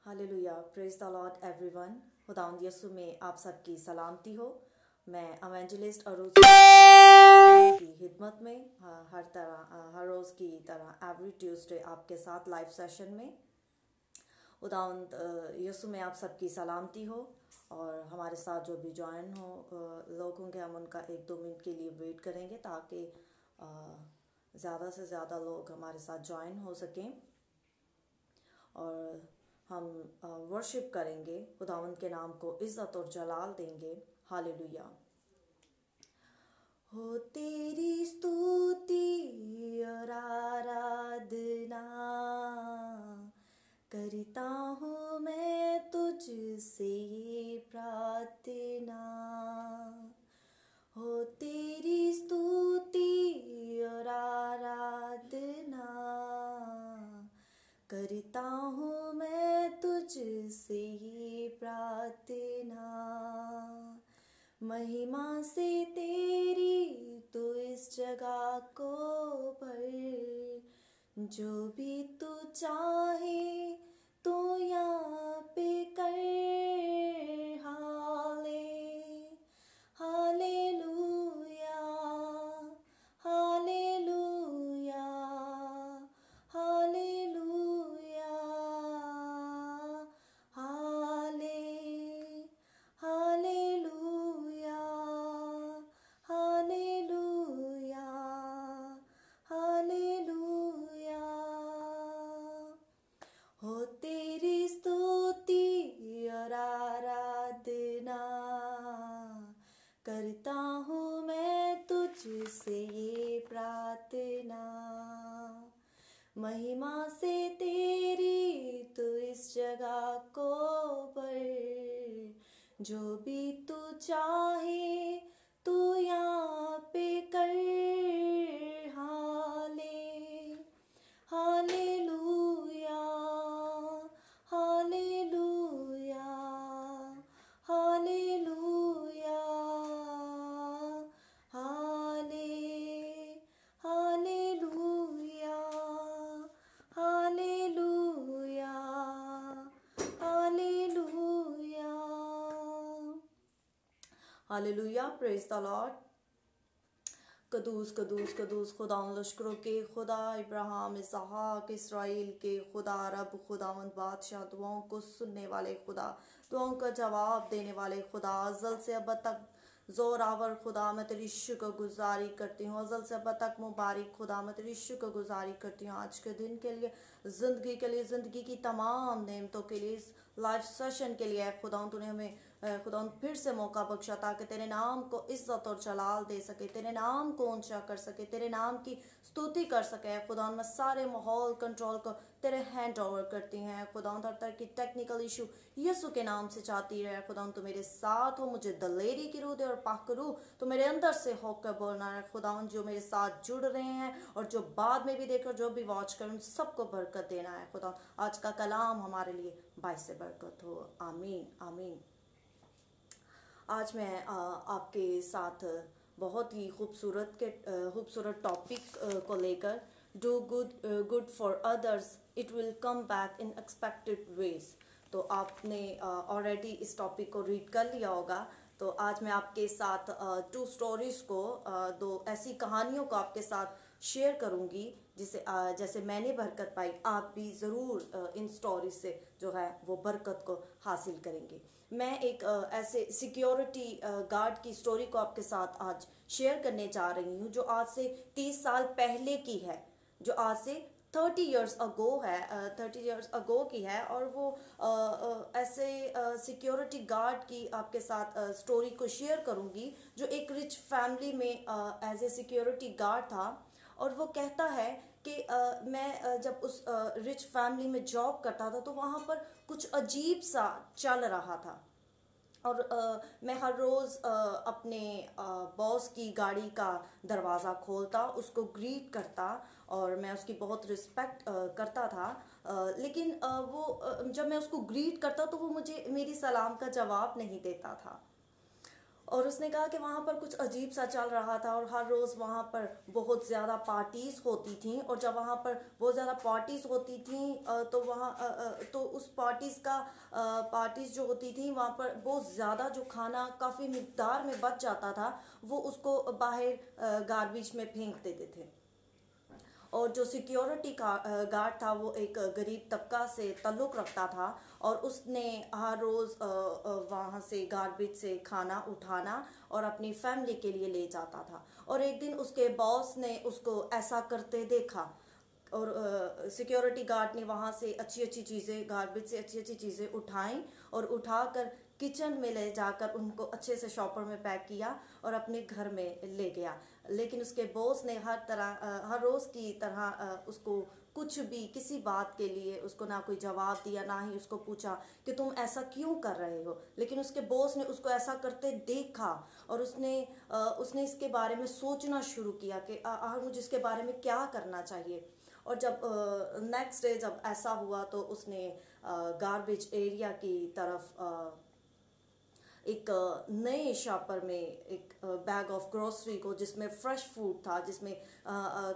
Hallelujah, praise the Lord everyone. खुदावंद यीशु में आप सबकी सलामती हो। मैं एवेंजलिस्ट अरुज की खिदमत में हर रोज़ की तरह एवरी ट्यूसडे आपके साथ लाइव सेशन में खुदावंद यीशु में आप सबकी सलामती हो। और हमारे साथ जो भी ज्वाइन हो लोग होंगे, हम उनका 1-2 मिनट के लिए वेट करेंगे ताकि ज़्यादा से ज़्यादा लोग हमारे साथ ज्वाइन हो सकें और हम वर्शिप करेंगे, खुदावंद के नाम को इज्जत और जलाल देंगे। हालेलुया। हो तेरी स्तुति और आराधना करता हूँ मैं तुझसे ये प्रार्थना। हो तेरी स्तुति और आराधना करता हूँ मैं तुझसे ये प्रार्थना। महिमा से तेरी तो इस जगह को भर, जो भी तू चाहे तो यहाँ पे कर। Hallelujah, hallelujah, hallelujah, hallelujah, hallelujah, hallelujah. हो तेरी स्तुति और आराधना करता हूँ मैं तुझसे ये प्रार्थना। महिमा से तेरी तो इस जगह को भर, जो भी तू चाहे तू यहाँ पे कर। Hallelujah, hallelujah, hallelujah, hallelujah, hallelujah, hallelujah, hallelujah. Praise the Lord. कदूस कदूस कदूस खुदा उन लश्करों के खुदा, इब्राहिम इसहाक इस्राइल के खुदा, रब खुदावंद बादशाह, दुआओं को सुनने वाले खुदा, दुआओं का जवाब देने वाले खुदा, अज़ल से अब तक जोरावर खुदा, मैं तेरी शुक्रगुजारी करती हूँ। अज़ल से अब तक मुबारक खुदा, मैं तेरी शुक्रगुजारी करती हूँ आज के दिन के लिए, ज़िंदगी की तमाम नेमतों के लिए, इस लाइव सेशन के लिए। खुदा तूने हमें खुदा फिर से मौका बख्शा ताकि तेरे नाम को इज्जत और जलाल दे सके, तेरे नाम को ऊंचा कर सके, तेरे नाम की स्तुति कर सके। खुदा मैं सारे माहौल कंट्रोल को तेरे हैंड ओवर करती हैं। खुदा हर तरह की टेक्निकल इशू यीशु के नाम से चाहती है। खुदा तो मेरे साथ हो, मुझे दलेरी की रूह दे और पाक रूह तो मेरे अंदर से होकर बोलना है। खुदा जो मेरे साथ जुड़ रहे हैं और जो बाद में भी देखकर जो भी वॉच कर, उन सबको बरकत देना है। खुदा आज का कलाम हमारे लिए बाइस से बरकत हो। आमीन आमीन। आज मैं आपके साथ बहुत ही खूबसूरत टॉपिक को लेकर, do good for others, it will come back in expected ways. तो आपने ऑलरेडी इस टॉपिक को रीड कर लिया होगा। तो आज मैं आपके साथ 2 स्टोरीज को, 2 ऐसी कहानियों को आपके साथ शेयर करूंगी जिसे जैसे मैंने बरकत पाई, आप भी ज़रूर इन स्टोरीज से जो है वो बरकत को हासिल करेंगे। मैं एक ऐसे सिक्योरिटी गार्ड की स्टोरी को आपके साथ आज शेयर करने जा रही हूँ, जो आज से 30 साल पहले की है, जो आज से 30 इयर्स अगो है, 30 इयर्स अगो की है। और वो ऐसे सिक्योरिटी गार्ड की आपके साथ स्टोरी को शेयर करूंगी, जो एक रिच फैमिली में एज ए सिक्योरिटी गार्ड था। और वो कहता है कि मैं जब उस रिच फैमिली में जॉब करता था तो वहाँ पर कुछ अजीब सा चल रहा था। और मैं हर रोज़ अपने बॉस की गाड़ी का दरवाज़ा खोलता, उसको ग्रीट करता और मैं उसकी बहुत रिस्पेक्ट करता था। लेकिन जब मैं उसको ग्रीट करता तो वो मुझे मेरी सलाम का जवाब नहीं देता था। और उसने कहा कि वहाँ पर कुछ अजीब सा चल रहा था और हर रोज़ वहाँ पर बहुत ज़्यादा पार्टीज़ होती थी, और जब वहाँ पर बहुत ज़्यादा पार्टीज़ होती थी तो तो उस पार्टीज़ जो होती थी वहाँ पर बहुत ज़्यादा जो खाना काफ़ी मिकदार में बच जाता था वो उसको बाहर गार्बेज में फेंक देते थे। और जो सिक्योरिटी गार्ड था वो एक गरीब तबका से ताल्लुक़ रखता था, और उसने हर रोज़ वहाँ से गार्बेज से खाना उठाना और अपनी फैमिली के लिए ले जाता था। और एक दिन उसके बॉस ने उसको ऐसा करते देखा, और सिक्योरिटी गार्ड ने वहाँ से अच्छी अच्छी चीज़ें, गार्बेज से अच्छी अच्छी चीज़ें उठाई और उठाकर किचन में ले जाकर उनको अच्छे से शॉपर में पैक किया और अपने घर में ले गया। लेकिन उसके बॉस ने हर रोज़ की तरह उसको कुछ भी, किसी बात के लिए उसको ना कोई जवाब दिया, ना ही उसको पूछा कि तुम ऐसा क्यों कर रहे हो। लेकिन उसके बॉस ने उसको ऐसा करते देखा और उसने इसके बारे में सोचना शुरू किया कि मुझे इसके बारे में क्या करना चाहिए। और जब नेक्स्ट डे जब ऐसा हुआ तो उसने गार्बेज एरिया की तरफ एक नए शॉपर में एक बैग ऑफ ग्रोसरी को, जिसमें फ्रेश फूड था, जिसमें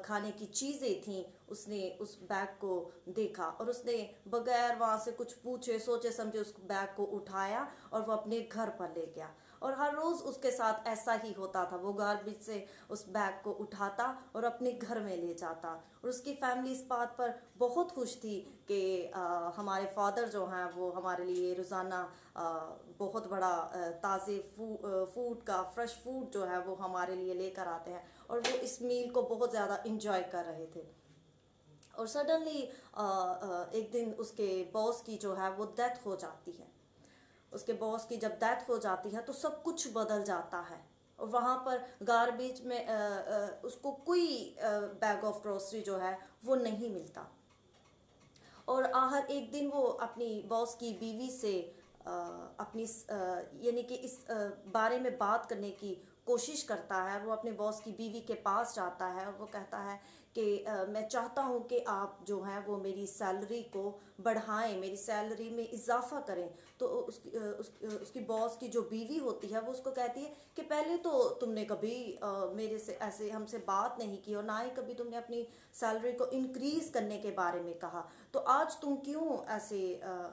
खाने की चीज़ें थी, उसने उस बैग को देखा और उसने बगैर वहाँ से कुछ पूछे सोचे समझे उस बैग को उठाया और वो अपने घर पर ले गया। और हर रोज़ उसके साथ ऐसा ही होता था, वो गार्बेज से उस बैग को उठाता और अपने घर में ले जाता। और उसकी फैमिली इस बात पर बहुत खुश थी कि हमारे फादर जो हैं वो हमारे लिए रोज़ाना बहुत बड़ा ताज़े फूड का फ्रेश फूड जो है वो हमारे लिए लेकर आते हैं, और वो इस मील को बहुत ज़्यादा इंजॉय कर रहे थे। और सडनली एक दिन उसके बॉस की जो है वो डेथ हो जाती है। उसके बॉस की जब डेथ हो जाती है तो सब कुछ बदल जाता है, और वहाँ पर गार्बेज में उसको कोई बैग ऑफ ग्रोसरी जो है वो नहीं मिलता। और हर एक दिन वो अपनी बॉस की बीवी से अपनी यानी कि इस बारे में बात करने की कोशिश करता है। वो अपने बॉस की बीवी के पास जाता है और वो कहता है कि मैं चाहता हूँ कि आप जो हैं वो मेरी सैलरी को बढ़ाएं, मेरी सैलरी में इजाफा करें। तो उसकी बॉस की जो बीवी होती है वो उसको कहती है कि पहले तो तुमने कभी मेरे से ऐसे हमसे बात नहीं की और ना ही कभी तुमने अपनी सैलरी को इंक्रीज करने के बारे में कहा, तो आज तुम क्यों ऐसे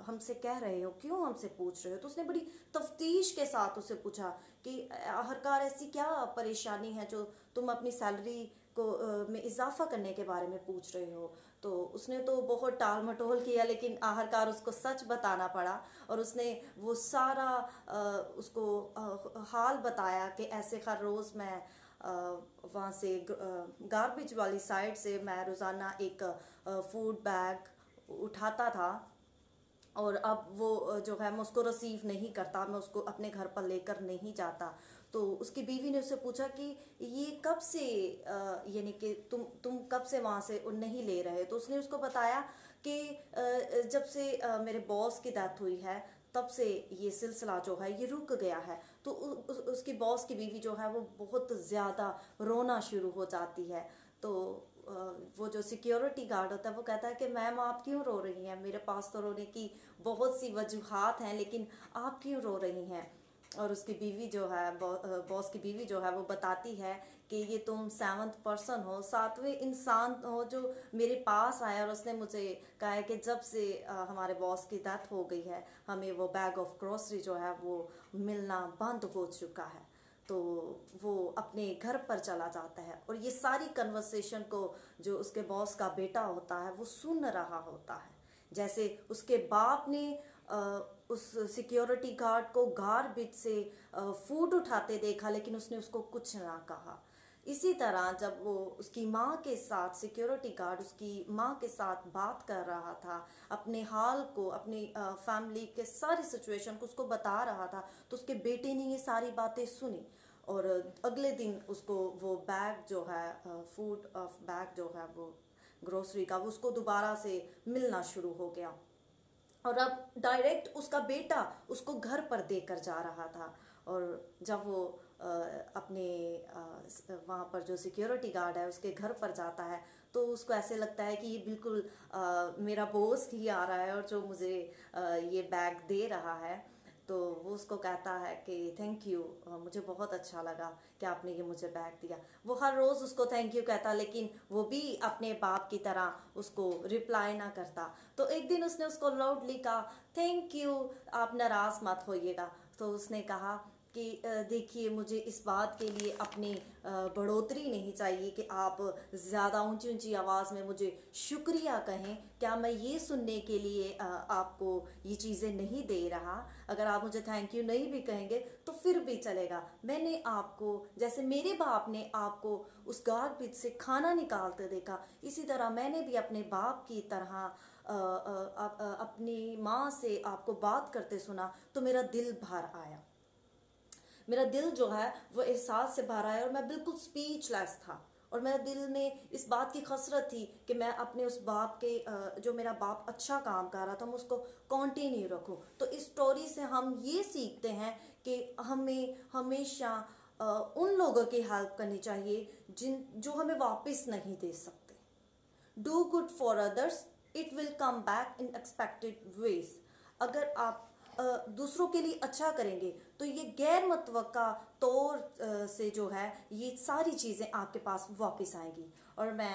हमसे कह रहे हो, क्यों हमसे पूछ रहे हो। तो उसने बड़ी तफ्तीश के साथ उससे पूछा कि आखिरकार ऐसी क्या परेशानी है जो तुम अपनी सैलरी को में इजाफा करने के बारे में पूछ रहे हो। तो उसने तो बहुत टाल मटोल किया, लेकिन आखिरकार उसको सच बताना पड़ा और उसने वो सारा उसको हाल बताया कि ऐसे हर रोज़ मैं वहाँ से गार्बेज वाली साइड से मैं रोज़ाना एक फूड बैग उठाता था, और अब वो जो है मैं उसको रिसीव नहीं करता, मैं उसको अपने घर पर लेकर नहीं जाता। तो उसकी बीवी ने उससे पूछा कि ये कब से यानी कि तुम कब से वहाँ से नहीं ले रहे। तो उसने उसको बताया कि जब से मेरे बॉस की डेथ हुई है तब से ये सिलसिला जो है ये रुक गया है। तो उसकी बॉस की बीवी जो है वो बहुत ज़्यादा रोना शुरू हो जाती है। तो वो जो सिक्योरिटी गार्ड होता है वो कहता है कि मैम आप क्यों रो रही हैं, मेरे पास तो रोने की बहुत सी वजूहात हैं, लेकिन आप क्यों रो रही हैं। और उसकी बीवी जो है बॉस की बीवी जो है वो बताती है कि ये तुम 7th पर्सन हो, 7वें इंसान हो जो मेरे पास आया और उसने मुझे कहा है कि जब से हमारे बॉस की डेथ हो गई है हमें वो बैग ऑफ ग्रोसरी जो है वो मिलना बंद हो चुका है। तो वो अपने घर पर चला जाता है और ये सारी कन्वर्सेशन को जो उसके बॉस का बेटा होता है वो सुन रहा होता है। जैसे उसके बाप ने उस सिक्योरिटी गार्ड को गार्बेज से फूड उठाते देखा, लेकिन उसने उसको कुछ ना कहा। इसी तरह जब वो उसकी माँ के साथ, सिक्योरिटी गार्ड उसकी माँ के साथ बात कर रहा था, अपने हाल को, अपनी फैमिली के सारी सिचुएशन को उसको बता रहा था, तो उसके बेटे ने ये सारी बातें सुनी और अगले दिन उसको वो बैग जो है फूड ऑफ बैग जो है वो ग्रोसरी का, वो उसको दोबारा से मिलना शुरू हो गया। और अब डायरेक्ट उसका बेटा उसको घर पर देकर जा रहा था। और जब वो अपने वहाँ पर जो सिक्योरिटी गार्ड है उसके घर पर जाता है तो उसको ऐसे लगता है कि ये बिल्कुल मेरा बॉस ही आ रहा है और जो मुझे ये बैग दे रहा है। तो वो उसको कहता है कि थैंक यू, मुझे बहुत अच्छा लगा कि आपने ये मुझे बैग दिया। वो हर रोज़ उसको थैंक यू कहता, लेकिन वो भी अपने बाप की तरह उसको रिप्लाई ना करता। तो एक दिन उसने उसको लाउडली कहा थैंक यू, आप नाराज़ मत होइएगा। तो उसने कहा कि देखिए, मुझे इस बात के लिए अपनी बढ़ोतरी नहीं चाहिए कि आप ज़्यादा ऊंची ऊंची आवाज़ में मुझे शुक्रिया कहें। क्या मैं ये सुनने के लिए आपको ये चीज़ें नहीं दे रहा? अगर आप मुझे थैंक यू नहीं भी कहेंगे तो फिर भी चलेगा। मैंने आपको, जैसे मेरे बाप ने आपको उस गार्बेज से खाना निकालते देखा, इसी तरह मैंने भी अपने बाप की तरह अपनी माँ से आपको बात करते सुना तो मेरा दिल भर आया। मेरा दिल जो है वो एहसास से भर आया और मैं बिल्कुल स्पीचलेस था। और मेरे दिल में इस बात की खसरत थी कि मैं अपने उस बाप के, जो मेरा बाप अच्छा काम कर रहा था, मैं उसको कंटिन्यू रखूं। तो इस स्टोरी से हम ये सीखते हैं कि हमें हमेशा उन लोगों की हेल्प करनी चाहिए जो हमें वापस नहीं दे सकते। Do good for others, it will come back in expected ways. अगर आप दूसरों के लिए अच्छा करेंगे तो ये गैर मुतवक्का तौर से जो है ये सारी चीज़ें आपके पास वापस आएंगी। और मैं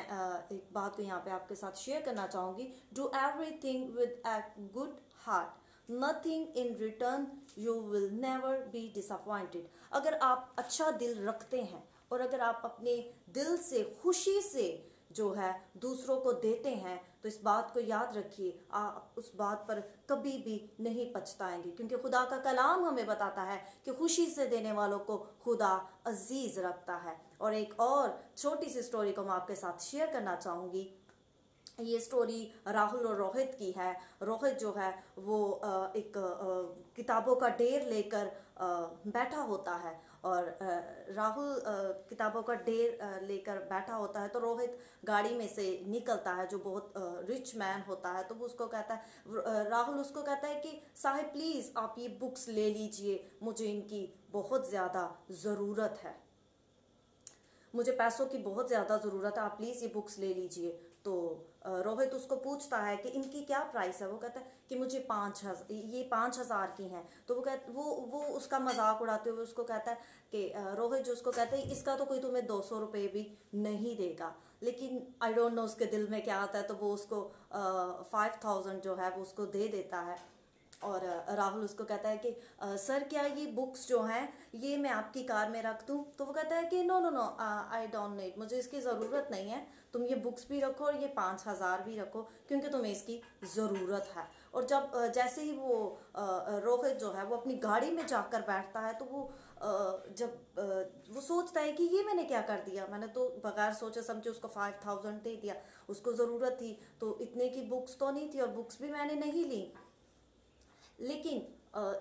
एक बात को यहाँ पे आपके साथ शेयर करना चाहूँगी, do everything with a good heart, nothing in return, you will never be disappointed. अगर आप अच्छा दिल रखते हैं और अगर आप अपने दिल से खुशी से जो है दूसरों को देते हैं तो इस बात को याद रखिए, आप उस बात पर कभी भी नहीं पछताएंगे, क्योंकि खुदा का कलाम हमें बताता है कि खुशी से देने वालों को खुदा अजीज रखता है। और एक और छोटी सी स्टोरी को मैं आपके साथ शेयर करना चाहूँगी। ये स्टोरी राहुल और रोहित की है। रोहित जो है वो एक किताबों का ढेर लेकर बैठा होता है और राहुल किताबों का ढेर लेकर बैठा होता है। तो रोहित गाड़ी में से निकलता है, जो बहुत रिच मैन होता है। तो वो उसको कहता है, राहुल उसको कहता है कि साहब प्लीज़ आप ये बुक्स ले लीजिए, मुझे इनकी बहुत ज़्यादा ज़रूरत है, मुझे पैसों की बहुत ज़्यादा ज़रूरत है, आप प्लीज़ ये बुक्स ले लीजिए। तो रोहित उसको पूछता है कि इनकी क्या प्राइस है। वो कहता है कि मुझे 5,000, ये 5,000 की हैं। तो वो उसका मजाक उड़ाते हुए उसको कहता है कि रोहित जो उसको कहता है इसका तो कोई तुम्हें 200 रुपये भी नहीं देगा। लेकिन आई डोंट नो उसके दिल में क्या आता है, तो वो उसको 5,000 जो है वो उसको दे देता है। और राहुल उसको कहता है कि सर क्या ये बुक्स जो हैं ये मैं आपकी कार में रख दूं? तो वो कहता है कि no no no, I don't need, मुझे इसकी ज़रूरत नहीं है, तुम ये बुक्स भी रखो और ये 5,000 भी रखो, क्योंकि तुम्हें इसकी ज़रूरत है। और जब जैसे ही वो रोहित जो है वो अपनी गाड़ी में जाकर बैठता है तो वो जब वो सोचता है कि ये मैंने क्या कर दिया, मैंने तो बगैर सोचे समझे उसको 5,000 दे दिया, उसको ज़रूरत थी तो इतने की बुक्स तो नहीं थी और बुक्स भी मैंने नहीं ली। लेकिन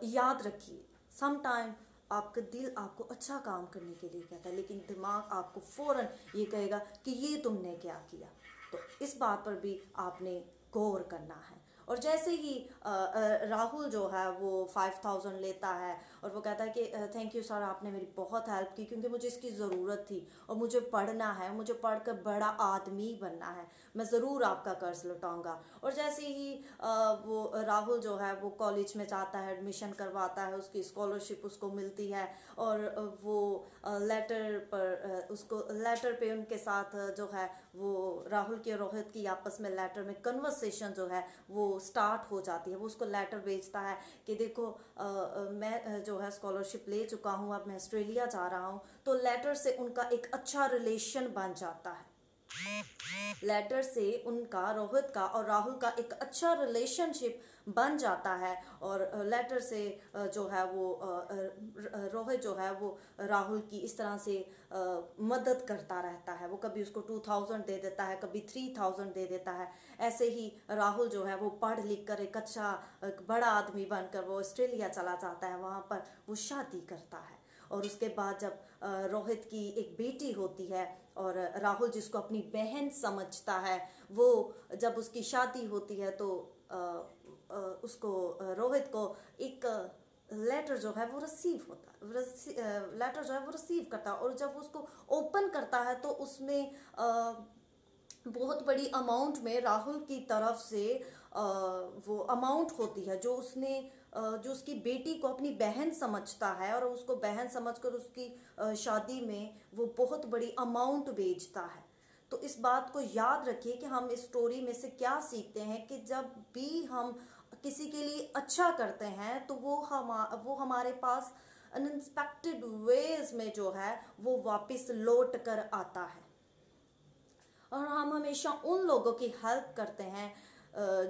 याद रखिए, सम टाइम आपका दिल आपको अच्छा काम करने के लिए कहता है, लेकिन दिमाग आपको फौरन ये कहेगा कि ये तुमने क्या किया। तो इस बात पर भी आपने गौर करना है। और जैसे ही राहुल जो है वो 5,000 लेता है और वो कहता है कि थैंक यू सर, आपने मेरी बहुत हेल्प की, क्योंकि मुझे इसकी ज़रूरत थी और मुझे पढ़ना है, मुझे पढ़कर बड़ा आदमी बनना है, मैं ज़रूर आपका कर्ज लौटाऊंगा। और जैसे ही वो राहुल जो है वो कॉलेज में जाता है, एडमिशन करवाता है, उसकी स्कॉलरशिप उसको मिलती है और वो उसको लेटर पे उनके साथ जो है वो राहुल के रोहित की आपस में लेटर में कन्वर्सेशन जो है वो स्टार्ट हो जाती है। वो उसको लेटर भेजता है कि देखो मैं जो है स्कॉलरशिप ले चुका हूँ, अब मैं ऑस्ट्रेलिया जा रहा हूँ। तो लेटर से उनका एक अच्छा रिलेशन बन जाता है। लेटर से उनका, रोहित का और राहुल का एक अच्छा रिलेशनशिप बन जाता है। और लेटर से जो है वो रोहित जो है वो राहुल की इस तरह से मदद करता रहता है। वो कभी उसको 2,000 दे देता है, कभी 3,000 दे देता है। ऐसे ही राहुल जो है वो पढ़ लिख कर एक अच्छा, एक बड़ा आदमी बनकर वो ऑस्ट्रेलिया चला जाता है, वहाँ पर वो शादी करता है। और उसके बाद जब रोहित की एक बेटी होती है और राहुल जिसको अपनी बहन समझता है, वो जब उसकी शादी होती है तो उसको रोहित को एक लेटर जो है वो रिसीव होता है, लेटर जो है वो रिसीव करता है। और जब उसको ओपन करता है तो उसमें बहुत बड़ी अमाउंट में राहुल की तरफ से वो अमाउंट होती है जो उसने जो उसकी बेटी को अपनी बहन समझता है और उसको बहन समझकर उसकी शादी में वो बहुत बड़ी अमाउंट भेजता है। तो इस बात को याद रखिए कि हम इस स्टोरी में से क्या सीखते हैं कि जब भी हम किसी के लिए अच्छा करते हैं तो वो हमारे पास अनएक्सपेक्टेड वेज में जो है वो वापस लौट कर आता है। और हम हमेशा उन लोगों की हेल्प करते हैं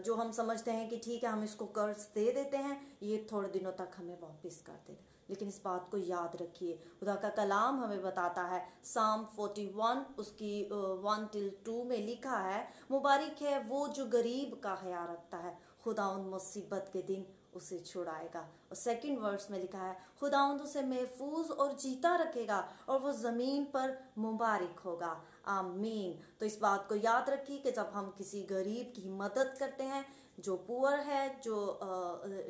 जो हम समझते हैं कि ठीक है हम इसको कर्ज दे देते हैं, ये थोड़े दिनों तक हमें वापस कर देगा। लेकिन इस बात को याद रखिए, खुदा का कलाम हमें बताता है, साम 41 उसकी 1-2 में लिखा है, मुबारक है वो जो गरीब का ख्याल रखता है, खुदा उन मुसीबत के दिन उसे छुड़ाएगा। और सेकंड वर्स में लिखा है, खुदावंद उसे महफूज और जीता रखेगा और वो जमीन पर मुबारक होगा, आमीन। तो इस बात को याद रखिए कि जब हम किसी गरीब की मदद करते हैं, जो पुअर है, जो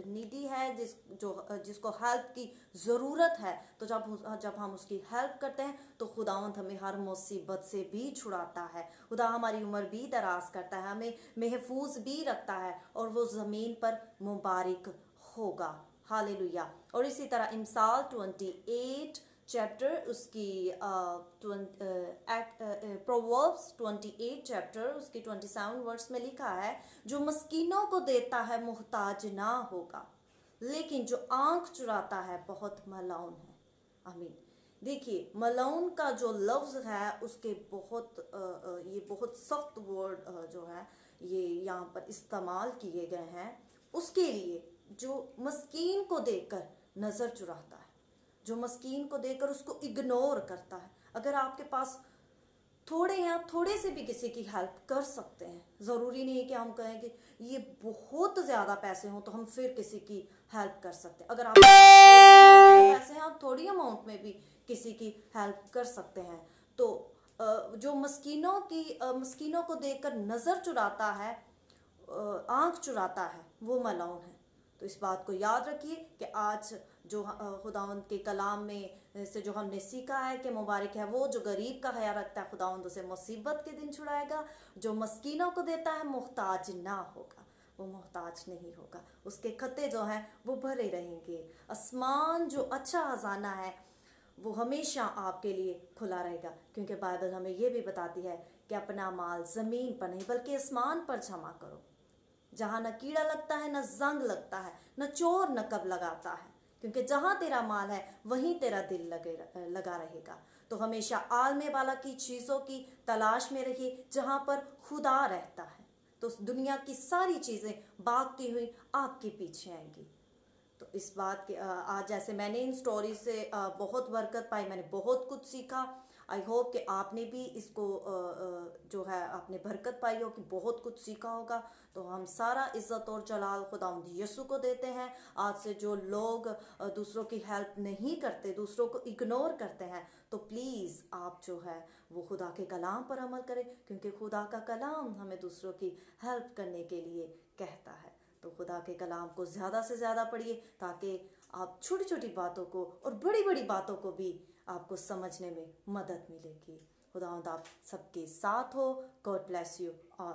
नीडी है, जिसको हेल्प की ज़रूरत है, तो जब हम उसकी हेल्प करते हैं तो खुदावंद हमें हर मुसीबत से भी छुड़ाता है। खुदा हमारी उम्र भी दराज करता है, हमें महफूज भी रखता है और वो ज़मीन पर मुबारक होगा। हालेलुया। और इसी तरह इमसाल 28 चैप्टर उसकी प्रोवर्ब्स 28 चैप्टर उसकी 27 वर्स में लिखा है, जो मस्कीनों को देता है मुहताज ना होगा, लेकिन जो आंख चुराता है बहुत मलाउन है। आमीन। देखिए, मलाउन का जो लफ्ज है उसके ये बहुत सख्त वर्ड जो है ये यहाँ पर इस्तेमाल किए गए हैं उसके लिए जो मस्कीन को देखकर नजर चुराता है, जो मस्कीन को देखकर उसको इग्नोर करता है। अगर आपके पास थोड़े हैं, आप थोड़े से भी किसी की हेल्प कर सकते हैं। ज़रूरी नहीं है कि हम कहें कि ये बहुत ज़्यादा पैसे हों तो हम फिर किसी की हेल्प कर सकते हैं। अगर आप पैसे हैं, आप थोड़ी अमाउंट में भी किसी की हेल्प कर सकते हैं। तो जो मस्कीनों को देखकर नज़र चुराता है, आंख चुराता है, वो मलाउन है। तो इस बात को याद रखिए कि आज जो खुदावंद के कलाम में से जो हमने सीखा है कि मुबारक है वो जो गरीब का ख्याल रखता है, खुदावंद उसे मुसीबत के दिन छुड़ाएगा। जो मस्कीनों को देता है मुहताज ना होगा, वो मुहताज नहीं होगा, उसके खत्ते जो हैं वो भरे रहेंगे। आसमान जो अच्छा खजाना है वो हमेशा आपके लिए खुला रहेगा, क्योंकि बाइबल हमें ये भी बताती है कि अपना माल जमीन पर नहीं बल्कि आसमान पर जमा करो, जहां न कीड़ा लगता है, न जंग लगता है, न चोर नकब लगाता है, क्योंकि जहां तेरा माल है वहीं तेरा दिल लगा रहेगा। तो हमेशा आलमे वाला की चीजों की तलाश में रहिए जहां पर खुदा रहता है, तो दुनिया की सारी चीजें भागती हुई आपके पीछे आएंगी। तो इस बात के आज जैसे मैंने इन स्टोरी से बहुत बरकत पाई, मैंने बहुत कुछ सीखा। आई होप कि आपने भी इसको जो है आपने बरकत पाई हो, कि बहुत कुछ सीखा होगा। तो हम सारा इज्जत और जलाल खुदावंद यीशु को देते हैं। आज से जो लोग दूसरों की हेल्प नहीं करते, दूसरों को इग्नोर करते हैं, तो प्लीज़ आप जो है वो खुदा के कलाम पर अमल करें, क्योंकि खुदा का कलाम हमें दूसरों की हेल्प करने के लिए कहता है। तो खुदा के कलाम को ज़्यादा से ज़्यादा पढ़िए ताकि आप छोटी छोटी बातों को और बड़ी बड़ी बातों को भी आपको समझने में मदद मिलेगी। खुदावंद आप सबके साथ हो। God bless you all.